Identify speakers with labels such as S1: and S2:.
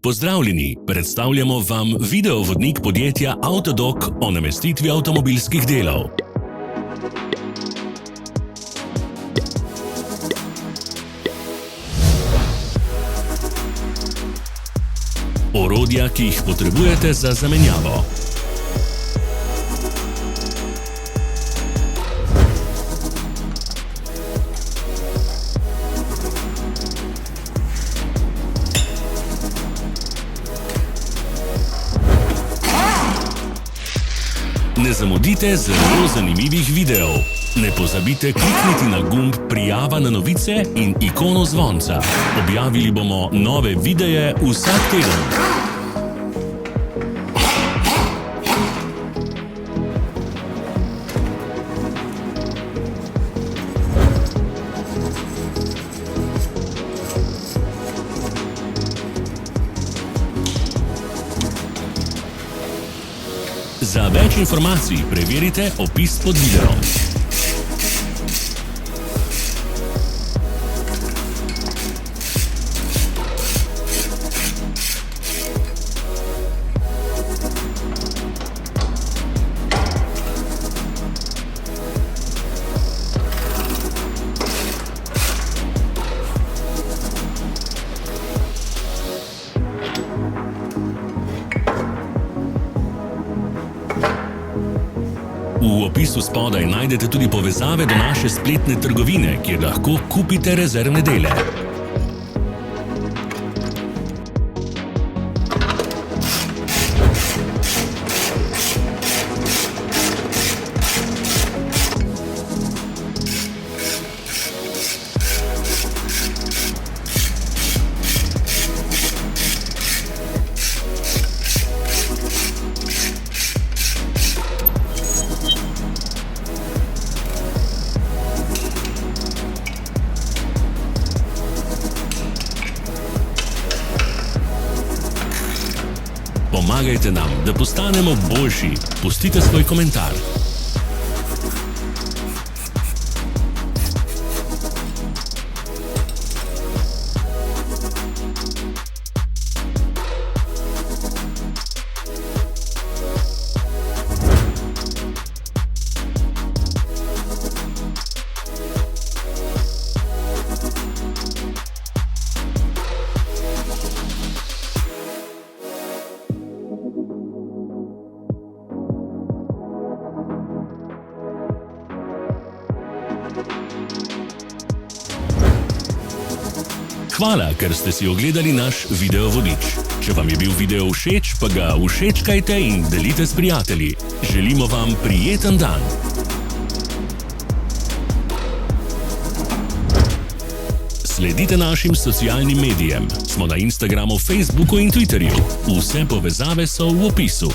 S1: Pozdravljeni, predstavljamo vam videovodnik podjetja Autodoc o namestitvi avtomobilskih delov. Orodja, ki jih potrebujete za zamenjavo. Ne zamudite zelo zanimivih videov. Ne pozabite klikniti na gumb Prijava na novice in ikono zvonca. Objavili bomo nove videe vsak teden. Za več informacij preverite opis pod videom. V opisu spodaj najdete tudi povezave do naše spletne trgovine, kjer lahko kupite rezervne dele. Pomagajte nam, da postanemo boljši. Pustite svoj komentar. Hvala, ker ste si ogledali naš videovodič. Če vam je bil video všeč, pa ga všečkajte in delite s prijatelji. Želimo vam prijeten dan. Sledite našim socialnim medijem. Smo na Instagramu, Facebooku in Twitterju. Vse povezave so v opisu.